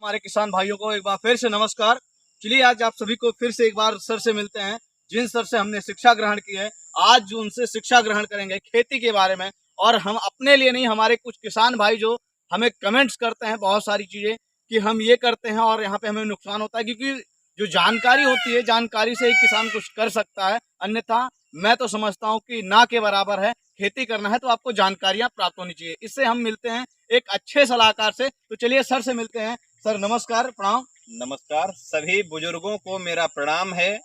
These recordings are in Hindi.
हमारे किसान भाइयों को एक बार फिर से नमस्कार। चलिए आज आप सभी को फिर से एक बार सर से मिलते हैं, जिन सर से हमने शिक्षा ग्रहण की है। आज जो उनसे शिक्षा ग्रहण करेंगे खेती के बारे में, और हम अपने लिए नहीं, हमारे कुछ किसान भाई जो हमें कमेंट्स करते हैं बहुत सारी चीज़ें कि हम ये करते हैं और यहाँ पे हमें नुकसान होता है, क्योंकि जो जानकारी होती है जानकारी से ही किसान कुछ कर सकता है। अन्यथा मैं तो समझता हूँ कि ना के बराबर है। खेती करना है तो आपको जानकारियां प्राप्त होनी चाहिए। इससे हम मिलते हैं एक अच्छे सलाहकार से। तो चलिए सर से मिलते हैं। सर नमस्कार, प्रणाम। नमस्कार, सभी बुजुर्गों को मेरा प्रणाम है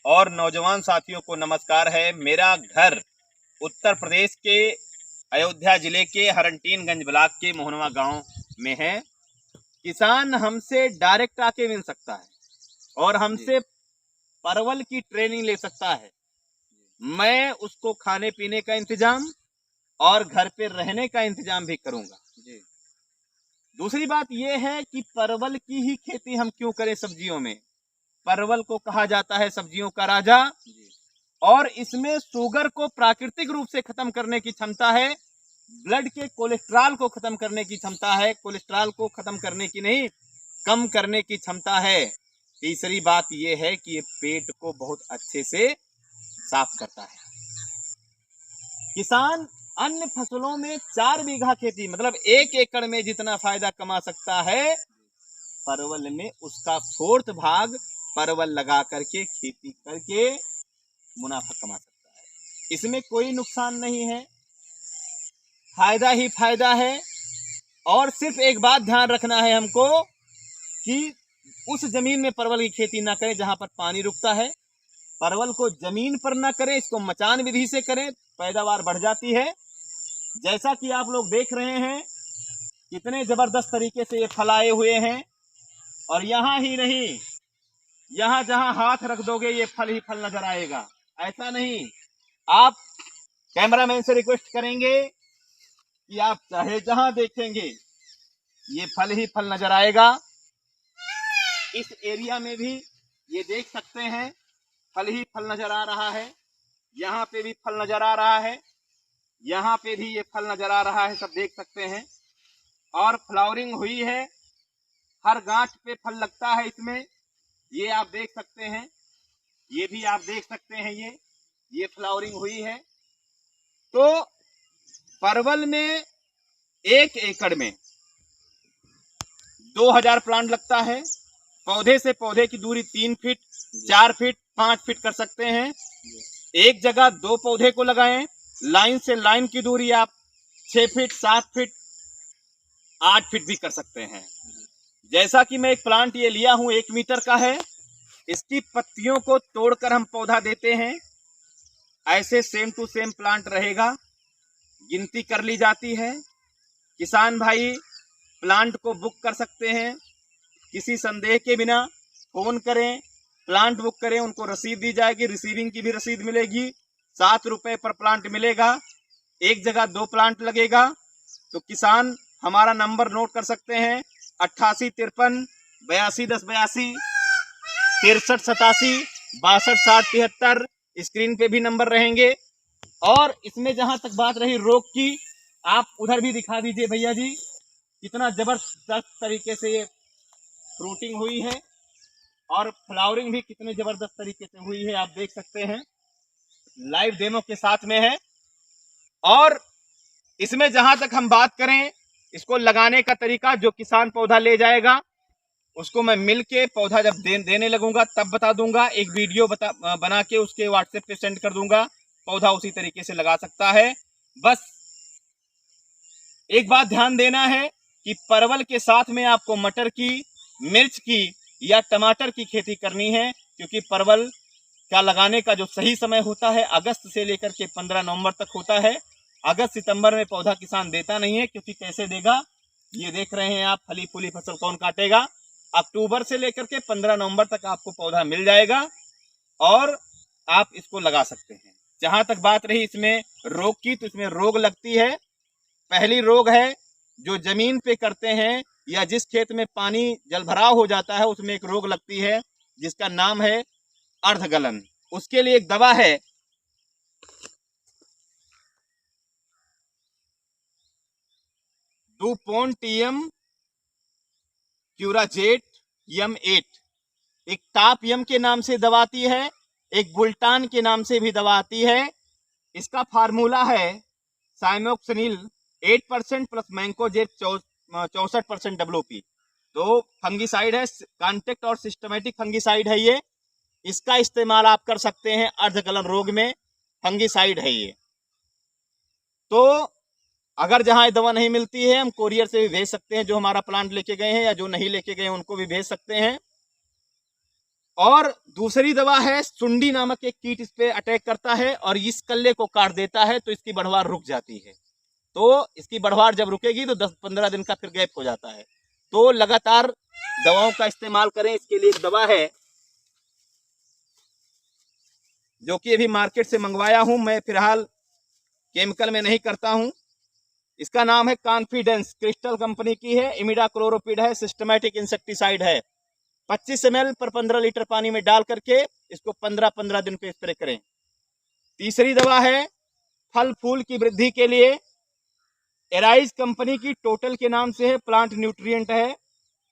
और नौजवान साथियों को नमस्कार है। मेरा घर उत्तर प्रदेश के अयोध्या जिले के हरनटीनगंज ब्लॉक के मोहनवा गांव में है। किसान हमसे डायरेक्ट आके मिल सकता है और हमसे परवल की ट्रेनिंग ले सकता है। मैं उसको खाने पीने का इंतजाम और घर पे रहने का इंतजाम भी करूंगा। दूसरी बात यह है कि परवल की ही खेती हम क्यों करें सब्जियों में। परवल को कहा जाता है सब्जियों का राजा, और इसमें शुगर को प्राकृतिक रूप से खत्म करने की क्षमता है। ब्लड के कोलेस्ट्रॉल को खत्म करने की क्षमता है। कोलेस्ट्रॉल को खत्म करने की नहीं, कम करने की क्षमता है। तीसरी बात यह है कि ये पेट को बहुत अच्छे से साफ करता है। किसान अन्य फसलों में 4 बीघा खेती मतलब 1 एकड़ में जितना फायदा कमा सकता है, परवल में उसका 4th भाग परवल लगा करके खेती करके मुनाफा कमा सकता है। इसमें कोई नुकसान नहीं है, फायदा ही फायदा है। और सिर्फ एक बात ध्यान रखना है हमको कि उस जमीन में परवल की खेती ना करें जहां पर पानी रुकता है। परवल को जमीन पर ना करें, इसको मचान विधि से करें, पैदावार बढ़ जाती है। जैसा कि आप लोग देख रहे हैं कितने जबरदस्त तरीके से ये फलाए हुए हैं। और यहां ही नहीं, यहां जहां हाथ रख दोगे ये फल ही फल नजर आएगा। ऐसा नहीं, आप कैमरामैन से रिक्वेस्ट करेंगे कि आप चाहे जहां देखेंगे ये फल ही फल नजर आएगा। इस एरिया में भी ये देख सकते हैं फल ही फल नजर आ रहा है। यहाँ पे भी फल नजर आ रहा है, यहाँ पे भी ये फल नजर आ रहा है, सब देख सकते हैं। और फ्लावरिंग हुई है, हर गांठ पे फल लगता है इसमें, ये आप देख सकते हैं। ये भी आप देख सकते हैं, ये फ्लावरिंग हुई है। तो परवल में 1 एकड़ में 2000 प्लांट लगता है। पौधे से पौधे की दूरी 3 फीट, 4 फीट, 5 फीट कर सकते हैं। एक जगह 2 पौधे को लगाएं। लाइन से लाइन की दूरी आप 6 फीट, 7 फीट, 8 फीट भी कर सकते हैं। जैसा कि मैं एक प्लांट ये लिया हूं 1 मीटर का है, इसकी पत्तियों को तोड़कर हम पौधा देते हैं। ऐसे सेम टू सेम प्लांट रहेगा, गिनती कर ली जाती है। किसान भाई प्लांट को बुक कर सकते हैं, किसी संदेह के बिना फोन करें, प्लांट बुक करें, उनको रसीद दी जाएगी, रिसीविंग की भी रसीद मिलेगी। 7 रुपए पर प्लांट मिलेगा। एक जगह 2 प्लांट लगेगा। तो किसान हमारा नंबर नोट कर सकते हैं, 8853 8210 82 63 87 62 60 73। स्क्रीन पे भी नंबर रहेंगे। और इसमें जहां तक बात रही रोग की, आप उधर भी दिखा दीजिए भैया जी, कितना जबरदस्त तरीके से ये फ्रूटिंग हुई है और फ्लावरिंग भी कितने जबरदस्त तरीके से हुई है, आप देख सकते हैं। लाइव डेमो के साथ में है। और इसमें जहां तक हम बात करें इसको लगाने का तरीका, जो किसान पौधा ले जाएगा उसको मैं मिल के पौधा जब देने लगूंगा तब बता दूंगा। एक वीडियो बना के उसके व्हाट्सएप पे सेंड कर दूंगा, पौधा उसी तरीके से लगा सकता है। बस एक बात ध्यान देना है कि परवल के साथ में आपको मटर की, मिर्च की या टमाटर की खेती करनी है, क्योंकि परवल का लगाने का जो सही समय होता है अगस्त से लेकर के 15 नवंबर तक होता है। अगस्त सितंबर में पौधा किसान देता नहीं है, क्योंकि कैसे देगा, ये देख रहे हैं आप, फली फूली फसल कौन काटेगा। अक्टूबर से लेकर के 15 नवंबर तक आपको पौधा मिल जाएगा और आप इसको लगा सकते हैं। जहां तक बात रही इसमें रोग की, तो इसमें रोग लगती है। पहली रोग है जो जमीन पे करते हैं या जिस खेत में पानी जलभराव हो जाता है उसमें एक रोग लगती है जिसका नाम है अर्धगलन। उसके लिए एक दवा है, डुपोन्टियम क्यूराजेट यम 8, एक टाप यम के नाम से दवा आती है, एक बुल्टान के नाम से भी दवा आती है। इसका फार्मूला है साइमोक्सिनिल 8% प्लस मैंकोजेब 64% WP। तो फंगिसाइड है, कॉन्टेक्ट और सिस्टमेटिक फंगिसाइड है ये। इसका इस्तेमाल आप कर सकते हैं अर्धगलन रोग में, फंगिसाइड है ये। तो अगर जहां ये दवा नहीं मिलती है, हम कोरियर से भी भेज सकते हैं, जो हमारा प्लांट लेके गए हैं या जो नहीं लेके गए हैं उनको भी भेज सकते हैं। और दूसरी दवा है सुंडी नामक एक कीट, इस पे अटैक करता है और इस कल्ले को काट देता है, तो इसकी बढ़वार रुक जाती है। तो इसकी बढ़वार जब रुकेगी तो 10-15 दिन का फिर गैप हो जाता है। तो लगातार दवाओं का इस्तेमाल करें। इसके लिए एक दवा है जो कि अभी मार्केट से मंगवाया हूं, मैं फिलहाल केमिकल में नहीं करता हूं। इसका नाम है कॉन्फिडेंस, क्रिस्टल कंपनी की है, इमिडाक्लोरोपिड है, सिस्टमैटिक इंसेक्टिसाइड है। 25 ml पर 15 लीटर पानी में डाल करके इसको 15-15 दिन पे स्प्रे करें। तीसरी दवा है फल फूल की वृद्धि के लिए, एराइज कंपनी की टोटल के नाम से है, प्लांट न्यूट्रिएंट है।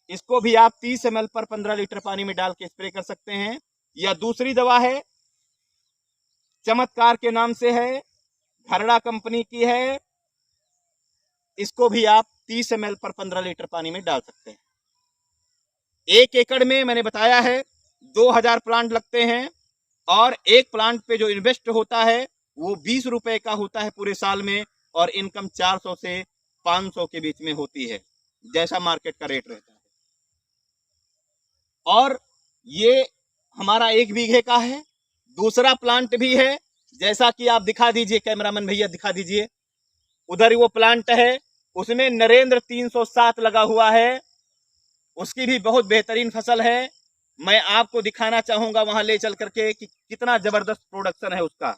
इसको भी आप 30 ml पर 15 लीटर पानी में डाल के स्प्रे कर सकते हैं। या दूसरी दवा है चमत्कार के नाम से है, घरड़ा कंपनी की है। इसको भी आप 30 ml पर 15 लीटर पानी में डाल सकते हैं। 1 एकड़ में मैंने बताया है 2000 प्लांट लगते हैं और एक प्लांट पे जो इन्वेस्ट होता है वो 20 रुपए का होता है पूरे साल में, और इनकम 400 से 500 के बीच में होती है, जैसा मार्केट का रेट रहता है। और ये हमारा 1 बीघे का है। दूसरा प्लांट भी है, जैसा कि आप दिखा दीजिए, कैमरामैन भैया दिखा दीजिए, उधर वो प्लांट है, उसमें नरेंद्र 307 लगा हुआ है। उसकी भी बहुत बेहतरीन फसल है। मैं आपको दिखाना चाहूंगा वहां ले चल करके कि कितना जबरदस्त प्रोडक्शन है उसका।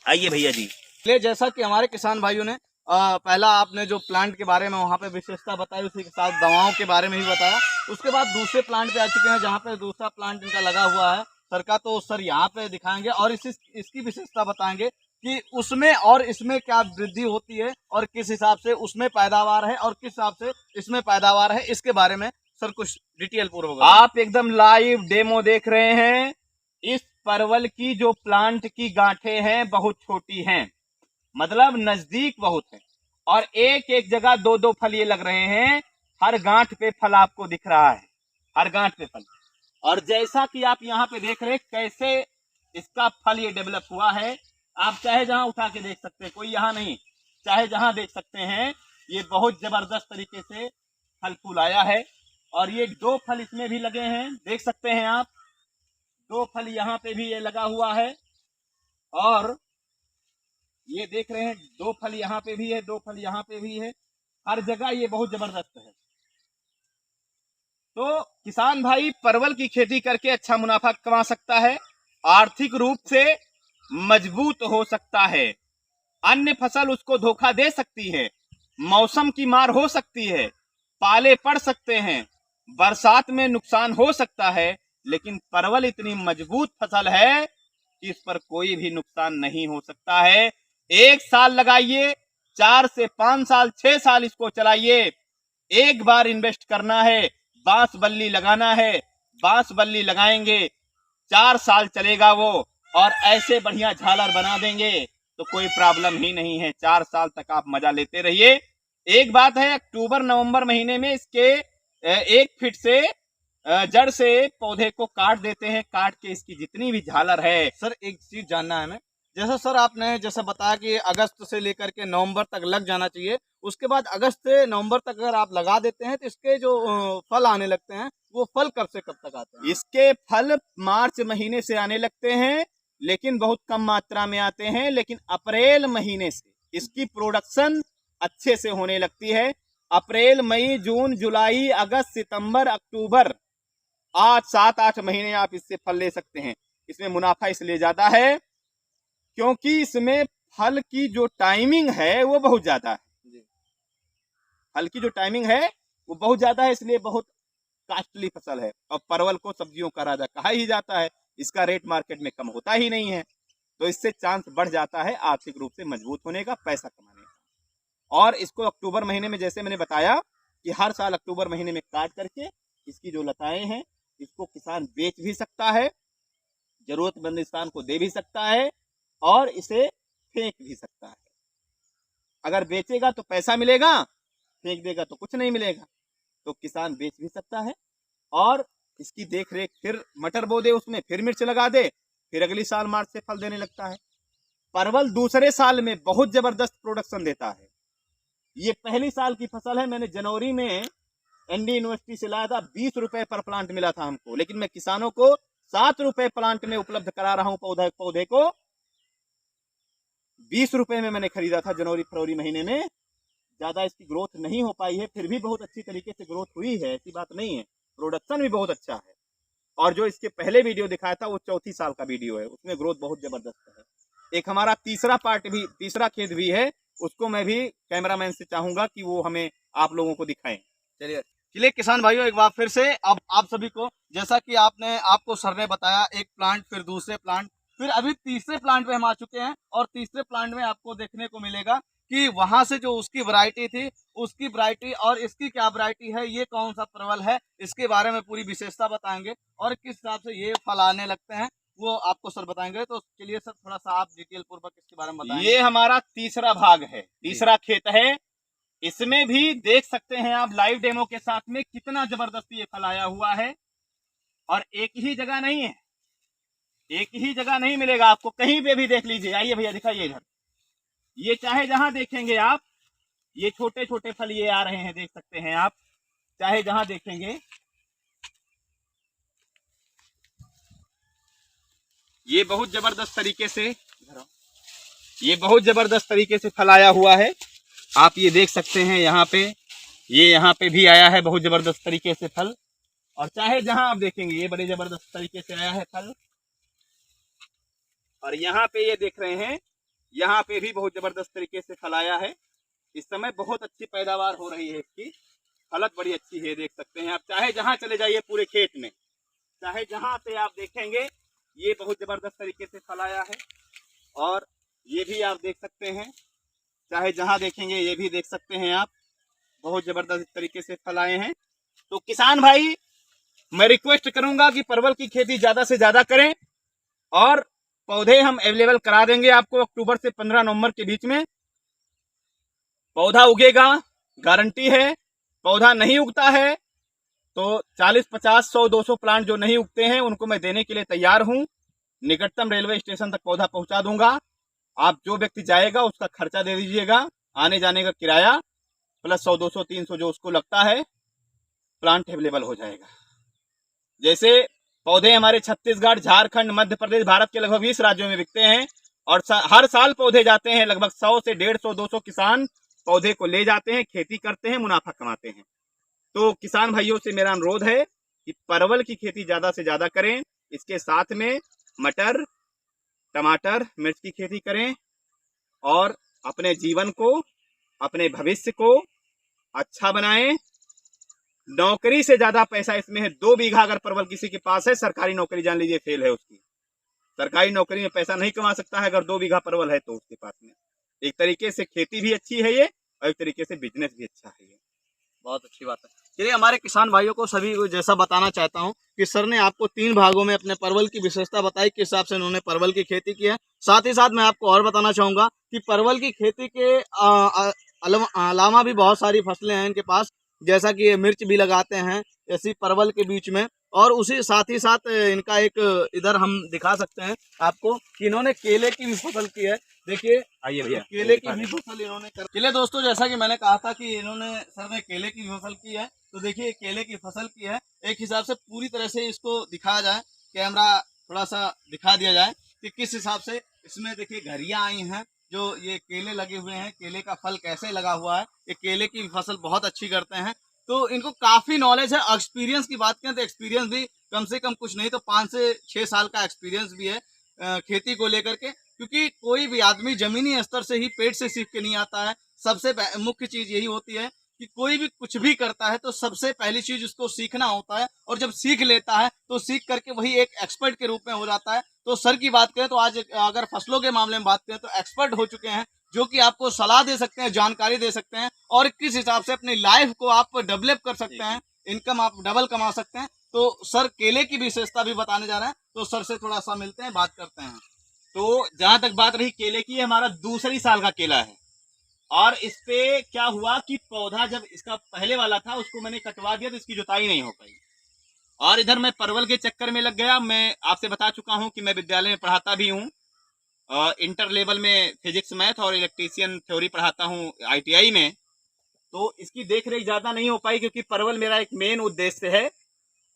आइए भैया जी। इसलिए जैसा कि हमारे किसान भाइयों ने पहला आपने जो प्लांट के बारे में वहाँ पे विशेषता बताई, उसी के साथ दवाओं के बारे में भी बताया। उसके बाद दूसरे प्लांट पे आ चुके हैं जहाँ पे दूसरा प्लांट इनका लगा हुआ है सर का, तो सर यहाँ पे दिखाएंगे और इसकी विशेषता बताएंगे कि उसमें और इसमें क्या वृद्धि होती है और किस हिसाब से उसमें पैदावार है और किस हिसाब से इसमें पैदावार है, इसके बारे में सर कुछ डिटेल पूर्वक। आप एकदम लाइव डेमो देख रहे हैं। इस परवल की जो प्लांट की गांठें हैं बहुत छोटी हैं, मतलब नजदीक बहुत है, और एक एक जगह 2-2 फल ये लग रहे हैं। हर गांठ पे फल आपको दिख रहा है, हर गांठ पे फल। और जैसा कि आप यहाँ पे देख रहे हैं कैसे इसका फल ये डेवलप हुआ है, आप चाहे जहां उठा के देख सकते हैं, कोई यहाँ नहीं, चाहे जहां देख सकते हैं, ये बहुत जबरदस्त तरीके से फल फूल आया है। और ये 2 फल इसमें भी लगे हैं, देख सकते हैं आप, 2 फल यहाँ पे भी ये लगा हुआ है, और ये देख रहे हैं 2 फल यहाँ पे भी है, 2 फल यहाँ पे भी है, हर जगह ये बहुत जबरदस्त है। तो किसान भाई परवल की खेती करके अच्छा मुनाफा कमा सकता है, आर्थिक रूप से मजबूत हो सकता है। अन्य फसल उसको धोखा दे सकती है, मौसम की मार हो सकती है, पाले पड़ सकते हैं, बरसात में नुकसान हो सकता है, लेकिन परवल इतनी मजबूत फसल है कि इस पर कोई भी नुकसान नहीं हो सकता है। 1 साल लगाइए, 4 से 5 साल, 6 साल इसको चलाइए। एक बार इन्वेस्ट करना है, बांस बल्ली लगाना है, बांस बल्ली लगाएंगे, 4 साल चलेगा वो, और ऐसे बढ़िया झालर बना देंगे तो कोई प्रॉब्लम ही नहीं है। 4 साल तक आप मजा लेते रहिए। एक बात है, अक्टूबर नवंबर महीने में इसके 1 फीट से जड़ से पौधे को काट देते हैं, काट के इसकी जितनी भी झालर है। सर एक चीज जानना है हमें, जैसा सर आपने जैसा बताया कि अगस्त से लेकर के नवंबर तक लग जाना चाहिए, उसके बाद अगस्त से नवंबर तक अगर आप लगा देते हैं तो इसके जो फल आने लगते हैं वो फल कब से कब तक आते हैं? इसके फल मार्च महीने से आने लगते हैं, लेकिन बहुत कम मात्रा में आते हैं। लेकिन अप्रैल महीने से इसकी प्रोडक्शन अच्छे से होने लगती है। अप्रैल, मई, जून, जुलाई, अगस्त, सितंबर, अक्टूबर, 7-8 महीने आप इससे फल ले सकते हैं। इसमें मुनाफा इसलिए ज्यादा है क्योंकि इसमें फल की जो टाइमिंग है वो बहुत ज्यादा है। फल की जो टाइमिंग है वो बहुत ज्यादा है, इसलिए बहुत कास्टली फसल है। और परवल को सब्जियों का राजा कहा ही जाता है, इसका रेट मार्केट में कम होता ही नहीं है, तो इससे चांस बढ़ जाता है आर्थिक रूप से मजबूत होने का, पैसा कमाने का। और इसको अक्टूबर महीने में जैसे मैंने बताया कि हर साल अक्टूबर महीने में काट करके इसकी जो लताएं हैं इसको किसान बेच भी सकता है, जरूरतमंद इंसान को दे भी सकता है और इसे फेंक भी सकता है। अगर बेचेगा तो पैसा मिलेगा, फेंक देगा तो कुछ नहीं मिलेगा। तो किसान बेच भी सकता है और इसकी देख रेख, फिर मटर बो दे, उसमें फिर मिर्च लगा दे, फिर अगली साल मार्च से फल देने लगता है। परवल दूसरे साल में बहुत जबरदस्त प्रोडक्शन देता है। ये पहली साल की फसल है। मैंने जनवरी में एनडी यूनिवर्सिटी से लाया था, 20 रुपए पर प्लांट मिला था हमको, लेकिन मैं किसानों को 7 रुपए प्लांट में उपलब्ध करा रहा हूं। पौधे को 20 रुपए में मैंने खरीदा था जनवरी फरवरी महीने में। ज्यादा इसकी ग्रोथ नहीं हो पाई है, फिर भी बहुत अच्छी तरीके से ग्रोथ हुई है, ऐसी बात नहीं है। प्रोडक्शन भी बहुत अच्छा है। और जो इसके पहले वीडियो दिखाया था वो 34 साल का वीडियो है, उसमें ग्रोथ बहुत जबरदस्त है। एक हमारा तीसरा खेत भी है, उसको मैं भी कैमरामैन से चाहूंगा कि वो हमें आप लोगों को दिखाएं। चलिए किसान भाइयों, एक बार फिर से अब आप सभी को, जैसा कि आपको सर ने बताया, एक प्लांट, फिर दूसरे प्लांट, फिर अभी तीसरे प्लांट पे हम आ चुके हैं। और तीसरे प्लांट में आपको देखने को मिलेगा कि वहां से जो उसकी वैरायटी थी, उसकी वैरायटी और इसकी क्या वैरायटी है, ये कौन सा परवल है, इसके बारे में पूरी विशेषता बताएंगे और किस हिसाब से ये फल आने लगते हैं वो आपको सर बताएंगे। तो चलिए सर, थोड़ा सा आप डिटेल पूर्वक इसके बारे में बताएंगे। ये हमारा तीसरा भाग है, तीसरा खेत है। इसमें भी देख सकते हैं आप लाइव डेमो के साथ में कितना जबरदस्ती ये फल आया हुआ है। और एक ही जगह नहीं है, एक ही जगह नहीं मिलेगा आपको, कहीं पे भी देख लीजिए। आइए भैया दिखाइए इधर, ये चाहे जहां देखेंगे आप, ये छोटे छोटे फल ये आ रहे हैं, देख सकते हैं आप, चाहे जहां देखेंगे ये बहुत जबरदस्त तरीके से फल आया हुआ है। आप ये देख सकते हैं यहाँ पे भी आया है बहुत जबरदस्त तरीके से फल। और चाहे जहां आप देखेंगे ये बड़े जबरदस्त तरीके से आया है फल। और यहाँ पे ये देख रहे हैं, यहाँ पे भी बहुत जबरदस्त तरीके से फल आया है। इस समय बहुत अच्छी पैदावार हो रही है इसकी, फलत बड़ी अच्छी है, देख सकते हैं आप। चाहे जहां चले जाइए पूरे खेत में, चाहे जहां से आप देखेंगे ये बहुत जबरदस्त तरीके से फल आया है। और ये भी आप देख सकते हैं, चाहे जहां देखेंगे ये भी देख सकते हैं आप, बहुत जबरदस्त तरीके से फल आए हैं। तो किसान भाई, मैं रिक्वेस्ट करूंगा कि परवल की खेती ज्यादा से ज्यादा करें और पौधे हम अवेलेबल करा देंगे आपको। अक्टूबर से 15 नवंबर के बीच में पौधा उगेगा, गारंटी है। पौधा नहीं उगता है तो 40, 50, 100, 200 प्लांट जो नहीं उगते हैं उनको मैं देने के लिए तैयार हूं। निकटतम रेलवे स्टेशन तक पौधा पहुंचा दूंगा। आप जो व्यक्ति जाएगा उसका खर्चा दे दीजिएगा, आने जाने का किराया प्लस 100, 200, 300 जो उसको लगता है, प्लांट अवेलेबल हो जाएगा। जैसे पौधे हमारे छत्तीसगढ़, झारखंड, मध्य प्रदेश, भारत के लगभग 20 राज्यों में बिकते हैं और हर साल पौधे जाते हैं। लगभग 100 से 150, 200 किसान पौधे को ले जाते हैं, खेती करते हैं, मुनाफा कमाते हैं। तो किसान भाइयों से मेरा अनुरोध है कि परवल की खेती ज्यादा से ज्यादा करें। इसके साथ में मटर, टमाटर, मिर्च की खेती करें और अपने जीवन को, अपने भविष्य को अच्छा बनाएं। नौकरी से ज्यादा पैसा इसमें है। 2 बीघा अगर परवल किसी के पास है, सरकारी नौकरी जान लीजिए फेल है उसकी। सरकारी नौकरी में पैसा नहीं कमा सकता है अगर 2 बीघा परवल है तो उसके पास में। एक तरीके से खेती भी अच्छी है ये और एक तरीके से बिजनेस भी अच्छा है ये। बहुत अच्छी बात है। चलिए, हमारे किसान भाइयों को सभी को जैसा बताना चाहता हूं कि सर ने आपको 3 भागों में अपने परवल की विशेषता बताई, किस हिसाब से उन्होंने परवल की खेती की है। साथ ही साथ मैं आपको और बताना चाहूंगा कि परवल की खेती के अलावा भी बहुत सारी फसलें हैं इनके पास, जैसा कि ये मिर्च भी लगाते हैं ऐसी परवल के बीच में। और उसी साथ ही साथ इनका एक इधर हम दिखा सकते हैं आपको कि इन्होंने केले की भी फसल की है। देखिए, आइए भैया, केले की भी फसल इन्होंने कर। चलिए दोस्तों, जैसा कि मैंने कहा था कि इन्होंने, सर ने केले की फसल की है, तो देखिए केले की फसल की है। एक हिसाब से पूरी तरह से इसको दिखाया जाए, कैमरा थोड़ा सा दिखा दिया जाए कि किस हिसाब से इसमें देखिए घरियां आई हैं, जो ये केले लगे हुए हैं, केले का फल कैसे लगा हुआ है। ये केले की फसल बहुत अच्छी करते हैं, तो इनको काफी नॉलेज है। एक्सपीरियंस की बात करें तो एक्सपीरियंस भी कम से कम कुछ नहीं तो 5 से 6 साल का एक्सपीरियंस भी है खेती को लेकर के। क्योंकि कोई भी आदमी जमीनी स्तर से ही पेट से सीख के नहीं आता है। सबसे मुख्य चीज यही होती है कि कोई भी कुछ भी करता है तो सबसे पहली चीज उसको सीखना होता है, और जब सीख लेता है तो सीख करके वही एक एक्सपर्ट के रूप में हो जाता है। तो सर की बात करें तो आज अगर फसलों के मामले में बात करें तो एक्सपर्ट हो चुके हैं जो कि आपको सलाह दे सकते हैं, जानकारी दे सकते हैं और किस हिसाब से अपनी लाइफ को आप डेवलप कर सकते हैं, इनकम आप डबल कमा सकते हैं। तो सर केले की विशेषता भी बताने जा रहे हैं, तो सर से थोड़ा सा मिलते हैं, बात करते हैं। तो जहां तक बात रही केले की, हमारा दूसरी साल का केला है और इस पे क्या हुआ कि पौधा जब इसका पहले वाला था उसको मैंने कटवा दिया तो इसकी जुताई नहीं हो पाई और इधर मैं परवल के चक्कर में लग गया। मैं आपसे बता चुका हूं कि मैं विद्यालय में पढ़ाता भी हूं, इंटर लेवल में फिजिक्स मैथ और इलेक्ट्रीशियन थ्योरी पढ़ाता हूं ITI में। तो इसकी देख रेख ज़्यादा नहीं हो पाई क्योंकि परवल मेरा एक मेन उद्देश्य है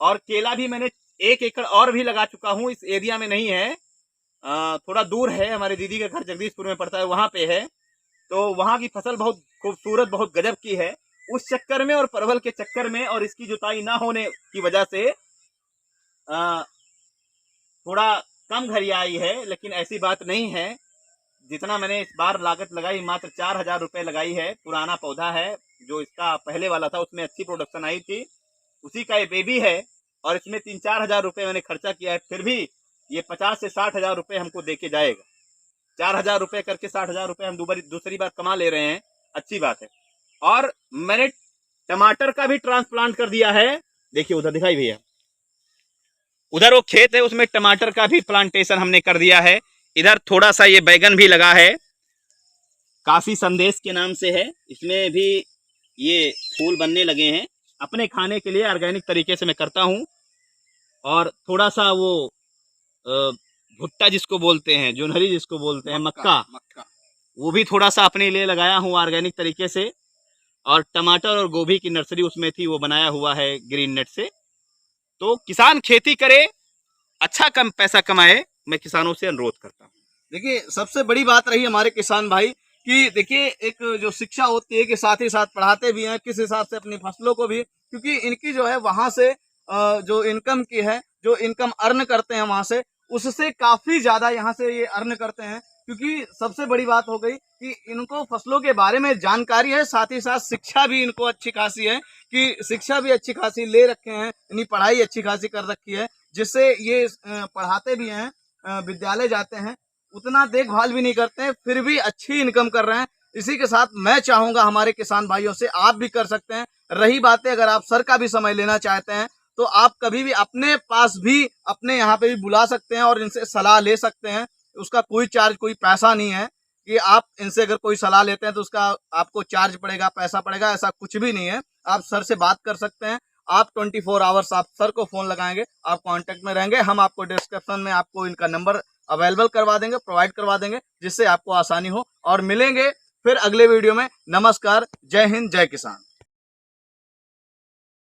और केला भी मैंने 1 एकड़ और भी लगा चुका हूं, इस एरिया में नहीं है, थोड़ा दूर है, हमारे दीदी का घर जगदीशपुर में पड़ता है, वहाँ पे है। तो वहाँ की फसल बहुत खूबसूरत, बहुत गजब की है। उस चक्कर में और परवल के चक्कर में और इसकी जुताई ना होने की वजह से थोड़ा कम घरिया आई है, लेकिन ऐसी बात नहीं है। जितना मैंने इस बार लागत लगाई मात्र 4,000 रुपये लगाई है। पुराना पौधा है, जो इसका पहले वाला था उसमें अच्छी प्रोडक्शन आई थी, उसी का ये बेबी है और इसमें 3-4 हज़ार रुपये मैंने खर्चा किया है। फिर भी ये 50 से 60 हज़ार रुपये हमको दे के जाएगा। 4,000 रुपये करके 60,000 रुपये हम दूसरी बार कमा ले रहे हैं, अच्छी बात है। और मैंने टमाटर का भी ट्रांसप्लांट कर दिया है, देखिए उधर दिखाई भैया, उधर वो खेत है उसमें टमाटर का भी प्लांटेशन हमने कर दिया है। इधर थोड़ा सा ये बैगन भी लगा है, काशी संदेश के नाम से है, इसमें भी ये फूल बनने लगे हैं। अपने खाने के लिए ऑर्गेनिक तरीके से मैं करता हूँ। और थोड़ा सा वो भुट्टा जिसको बोलते हैं, जोन्हरी जिसको बोलते हैं, मक्का, वो भी थोड़ा सा अपने लिए लगाया हूँ ऑर्गेनिक तरीके से। और टमाटर और गोभी की नर्सरी उसमें थी, वो बनाया हुआ है ग्रीन नेट से। तो किसान खेती करे, अच्छा कम पैसा कमाए, मैं किसानों से अनुरोध करता हूँ। देखिए सबसे बड़ी बात रही हमारे किसान भाई कि देखिए एक जो शिक्षा होती है कि साथ ही साथ पढ़ाते भी हैं किस हिसाब से अपनी फसलों को भी, क्योंकि इनकी जो है वहां से जो इनकम की है, जो इनकम अर्न करते हैं वहां से, उससे काफी ज्यादा यहाँ से ये अर्न करते हैं। क्योंकि सबसे बड़ी बात हो गई कि इनको फसलों के बारे में जानकारी है, साथ ही साथ शिक्षा भी इनको अच्छी खासी है, कि शिक्षा भी अच्छी खासी ले रखे हैं, इन्हीं पढ़ाई अच्छी खासी कर रखी है, जिससे ये पढ़ाते भी हैं, विद्यालय जाते हैं, उतना देखभाल भी नहीं करते हैं, फिर भी अच्छी इनकम कर रहे हैं। इसी के साथ मैं चाहूंगा हमारे किसान भाइयों से, आप भी कर सकते हैं। रही बातें अगर आप सर का भी समय लेना चाहते हैं तो आप कभी भी अपने पास भी, अपने यहाँ पे भी बुला सकते हैं और इनसे सलाह ले सकते हैं। उसका कोई चार्ज, कोई पैसा नहीं है कि आप इनसे अगर कोई सलाह लेते हैं तो उसका आपको चार्ज पड़ेगा, पैसा पड़ेगा, ऐसा कुछ भी नहीं है। आप सर से बात कर सकते हैं। आप 24 आवर्स आप सर को फोन लगाएंगे, आप कांटेक्ट में रहेंगे, हम आपको डिस्क्रिप्शन में आपको इनका नंबर अवेलेबल करवा देंगे, प्रोवाइड करवा देंगे, जिससे आपको आसानी हो। और मिलेंगे फिर अगले वीडियो में। नमस्कार, जय हिंद, जय किसान।